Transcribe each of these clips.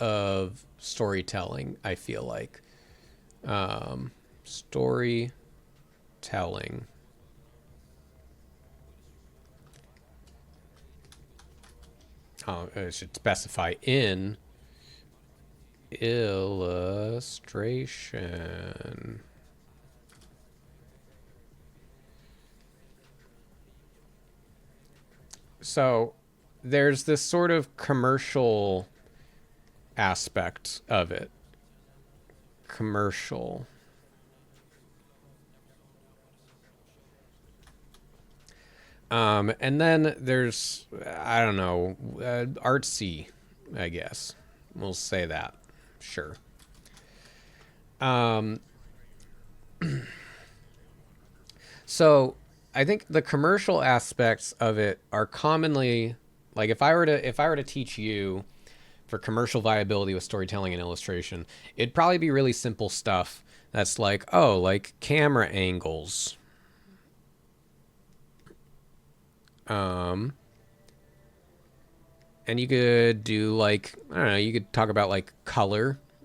of storytelling, I feel like. Storytelling. Oh, I should specify in illustration. So there's this sort of commercial aspect of it. Commercial. And then there's, I don't know, artsy, I guess. We'll say that. Sure. So I think the commercial aspects of it are commonly like if I were to teach you for commercial viability with storytelling and illustration, it'd probably be really simple stuff that's like, oh, like camera angles. Um and you could do like, I don't know, you could talk about like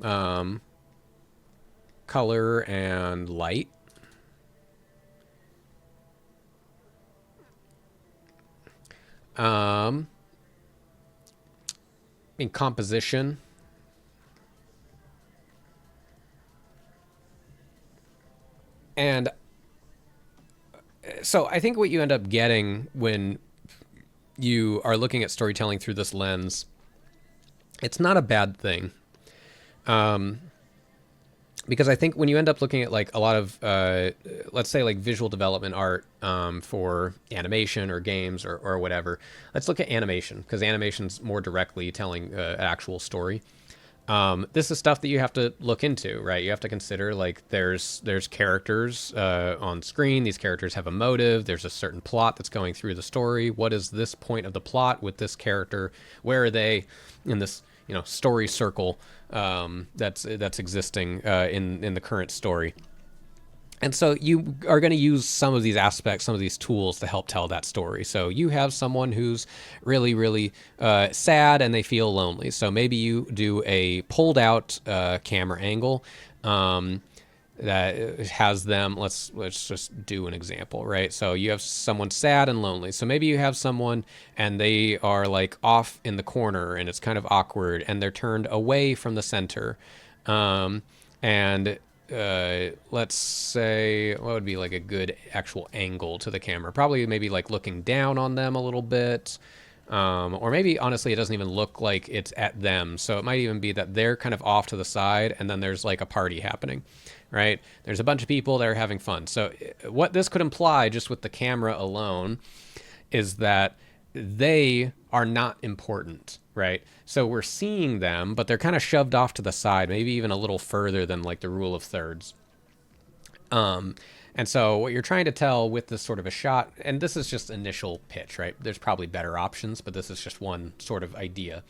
um color and light. Um in composition. And so I think what you end up getting when you are looking at storytelling through this lens, it's not a bad thing. Um, because I think when you end up looking at like a lot of, let's say like visual development art for animation or games or whatever, let's look at animation because animation's more directly telling an actual story. This is stuff that you have to look into, right? You have to consider like there's characters on screen. These characters have a motive. There's a certain plot that's going through the story. What is this point of the plot with this character? Where are they in this story circle that's existing in the current story? And so you are going to use some of these aspects, some of these tools to help tell that story. So you have someone who's really, really sad and they feel lonely. So maybe you do a pulled out camera angle that has them. Let's just do an example, right? So you have someone sad and lonely. So maybe you have someone and they are like off in the corner and it's kind of awkward and they're turned away from the center. And let's say what would be like a good actual angle to the camera, probably maybe like looking down on them a little bit, or maybe honestly it doesn't even look like it's at them, so it might even be that they're kind of off to the side and then there's like a party happening, right? There's a bunch of people that are having fun. So what this could imply just with the camera alone is that they are not important, right? So we're seeing them, but they're kind of shoved off to the side, maybe even a little further than like the rule of thirds. And so what you're trying to tell with this sort of a shot, and this is just initial pitch, right? There's probably better options, but this is just one sort of idea.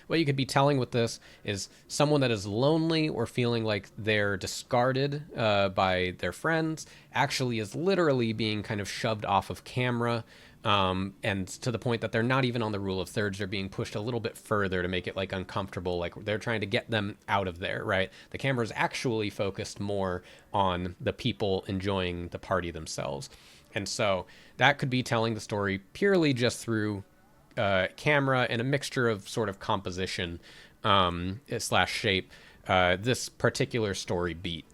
What you could be telling with this is someone that is lonely or feeling like they're discarded by their friends actually is literally being kind of shoved off of camera, and to the point that they're not even on the rule of thirds. They're being pushed a little bit further to make it like uncomfortable, like they're trying to get them out of there, right? The camera's actually focused more on the people enjoying the party themselves. And so that could be telling the story purely just through camera and a mixture of sort of composition slash shape, this particular story beat.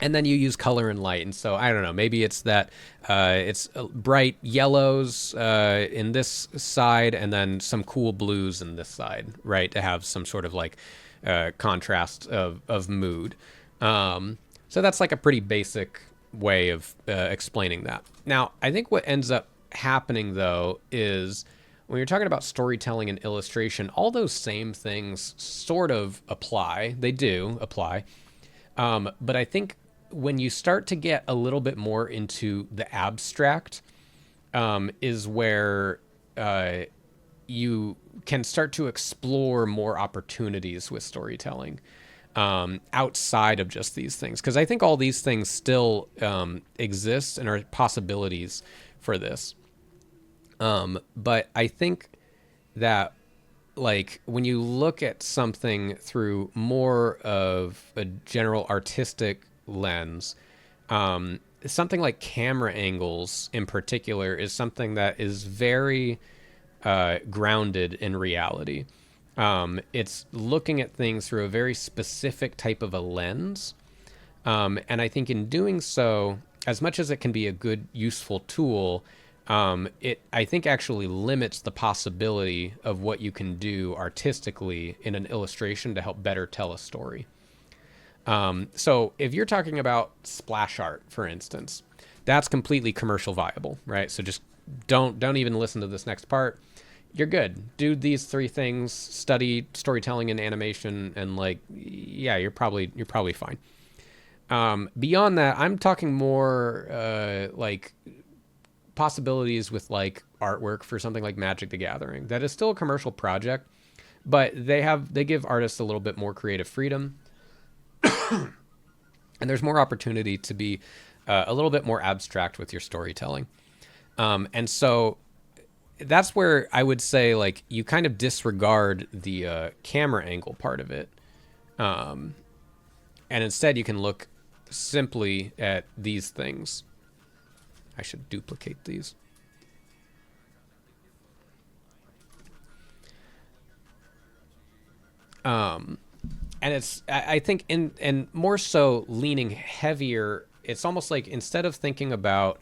And then you use color and light. And so I don't know, maybe it's that it's bright yellows in this side and then some cool blues in this side, right? To have some sort of like contrast of mood. So that's like a pretty basic way of explaining that. Now, I think what ends up happening though is when you're talking about storytelling and illustration, all those same things sort of apply. They do apply. But I think when you start to get a little bit more into the abstract, is where you can start to explore more opportunities with storytelling outside of just these things. Because I think all these things still exist and are possibilities for this. But I think that like when you look at something through more of a general artistic lens, something like camera angles in particular is something that is very grounded in reality. It's looking at things through a very specific type of a lens. And I think in doing so, as much as it can be a good, useful tool, it, I think, actually limits the possibility of what you can do artistically in an illustration to help better tell a story. So if you're talking about splash art, for instance, that's completely commercial viable, right? So just don't even listen to this next part. You're good. Do these three things, study storytelling and animation, and like, yeah, you're probably fine. Beyond that, I'm talking more like possibilities with like artwork for something like Magic the Gathering. That is still a commercial project, but they give artists a little bit more creative freedom, and there's more opportunity to be a little bit more abstract with your storytelling. And so that's where I would say like you kind of disregard the camera angle part of it, and instead you can look simply at these things. I should duplicate these. And it's, I think, and more so leaning heavier. It's almost like instead of thinking about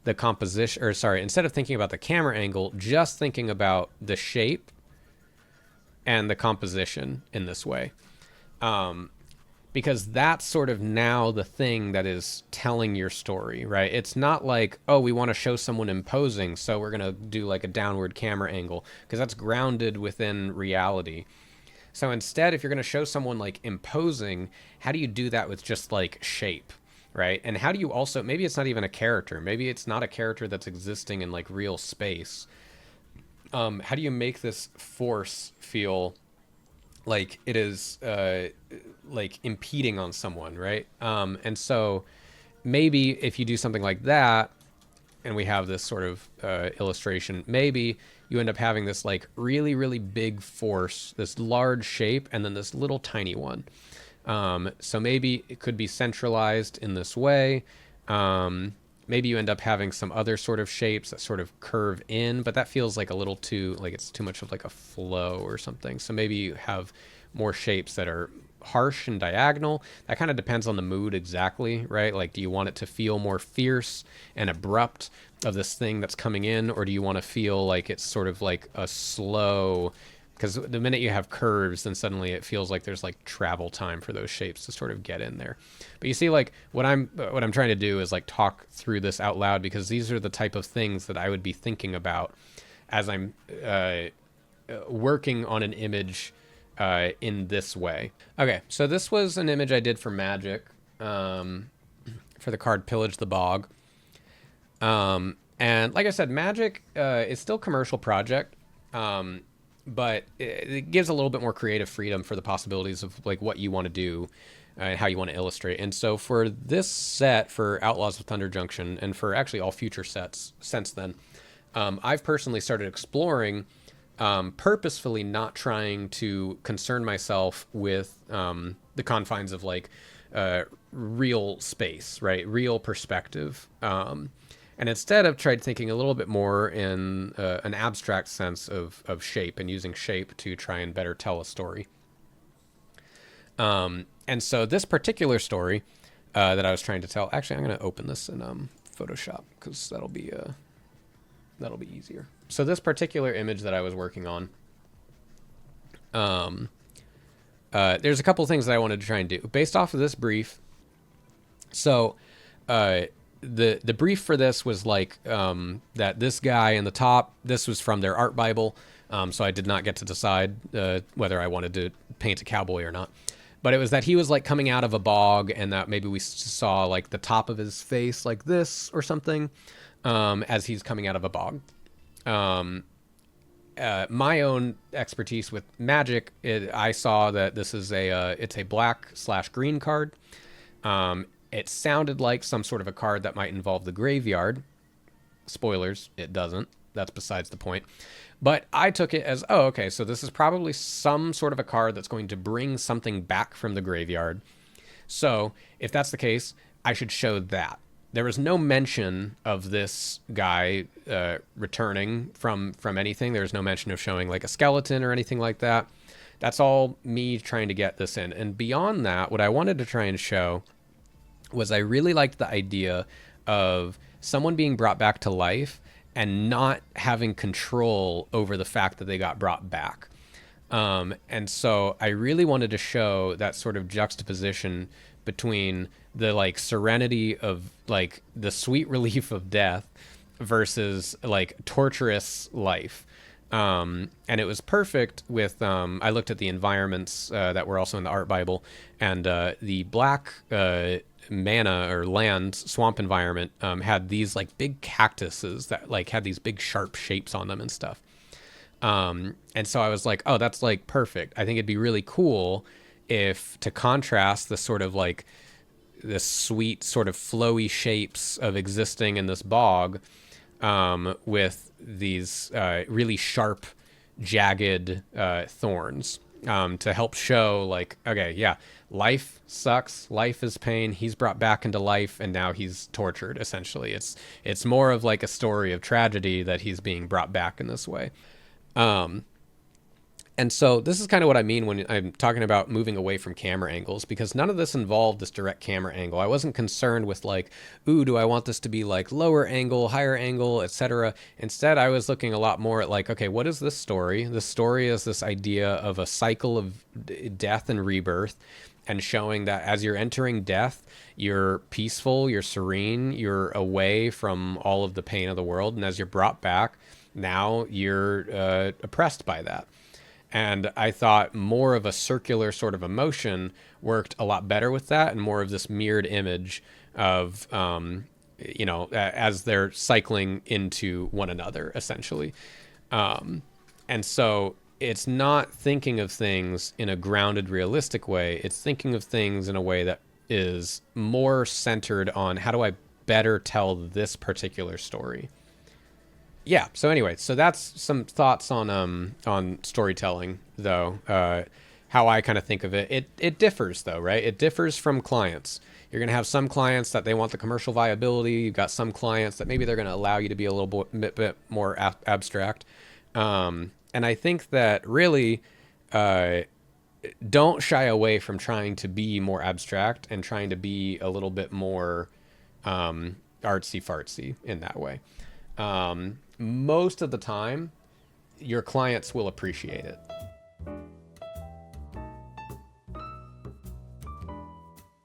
the composition, or sorry, instead of thinking about the camera angle, just thinking about the shape and the composition in this way. Because that's sort of now the thing that is telling your story, right? It's not like, oh, we want to show someone imposing, so we're going to do like a downward camera angle, because that's grounded within reality. So instead, if you're going to show someone like imposing, how do you do that with just like shape, right? And how do you also, maybe it's not even a character. Maybe it's not a character that's existing in like real space. How do you make this force feel like it is like impeding on someone, right? And so maybe if you do something like that, and we have this sort of illustration, maybe you end up having this like really, really big force, this large shape, and then this little tiny one. So maybe it could be centralized in this way. Maybe you end up having some other sort of shapes that sort of curve in, but that feels like a little too, like it's too much of like a flow or something. So maybe you have more shapes that are harsh and diagonal. That kind of depends on the mood exactly, right? Like, do you want it to feel more fierce and abrupt of this thing that's coming in, or do you want to feel like it's sort of like a slow, because the minute you have curves, then suddenly it feels like there's like travel time for those shapes to sort of get in there. But you see, like what I'm trying to do is like talk through this out loud, because these are the type of things that I would be thinking about as I'm working on an image in this way. Okay, so this was an image I did for Magic, for the card Pillage the Bog. And like I said, Magic is still a commercial project. But it gives a little bit more creative freedom for the possibilities of like what you want to do and how you want to illustrate. And so for this set, for Outlaws of Thunder Junction, and for actually all future sets since then, I've personally started exploring, purposefully not trying to concern myself with the confines of like real space, right? Real perspective. And instead I've tried thinking a little bit more in an abstract sense of shape, and using shape to try and better tell a story. And so this particular story that I was trying to tell, actually I'm going to open this in Photoshop, because that'll be easier. So this particular image that I was working on, there's a couple things that I wanted to try and do based off of this brief. So the brief for this was like that this guy in the top, this was from their art Bible, so I did not get to decide whether I wanted to paint a cowboy or not. But it was that he was like coming out of a bog, and that maybe we saw like the top of his face like this or something, as he's coming out of a bog. My own expertise with Magic, I saw that this is it's a black/green card. It sounded like some sort of a card that might involve the graveyard. Spoilers, it doesn't. that's besides the point. But I took it as, oh, okay, so this is probably some sort of a card that's going to bring something back from the graveyard. So if that's the case, I should show that. There was no mention of this guy returning from anything. There's no mention of showing like a skeleton or anything like that. That's all me trying to get this in. And beyond that, what I wanted to try and show was I really liked the idea of someone being brought back to life and not having control over the fact that they got brought back. And so I really wanted to show that sort of juxtaposition between the like serenity of like the sweet relief of death versus like torturous life. And it was perfect with, I looked at the environments that were also in the art Bible, and the black mana or land swamp environment had these like big cactuses that like had these big sharp shapes on them and stuff. And so I was like, oh, that's like perfect. I think it'd be really cool if, to contrast the sort of like this sweet sort of flowy shapes of existing in this bog with these really sharp, jagged thorns to help show like, okay, yeah, life sucks, life is pain, he's brought back into life, and now he's tortured, essentially. It's more of like a story of tragedy that he's being brought back in this way. And so this is kind of what I mean when I'm talking about moving away from camera angles, because none of this involved this direct camera angle. I wasn't concerned with like, ooh, do I want this to be like lower angle, higher angle, etc. Instead, I was looking a lot more at like, okay, what is this story? The story is this idea of a cycle of death and rebirth, and showing that as you're entering death, you're peaceful, you're serene, you're away from all of the pain of the world. And as you're brought back, now you're oppressed by that. And I thought more of a circular sort of emotion worked a lot better with that, and more of this mirrored image of, as they're cycling into one another, essentially. And so it's not thinking of things in a grounded, realistic way. It's thinking of things in a way that is more centered on how do I better tell this particular story. Yeah. So anyway, so that's some thoughts on storytelling, though. How I kind of think of it. It differs, though, right? It differs from clients. You're going to have some clients that they want the commercial viability. You've got some clients that maybe they're going to allow you to be a little bit more abstract. And I think that really don't shy away from trying to be more abstract and trying to be a little bit more artsy-fartsy in that way. Most of the time, your clients will appreciate it.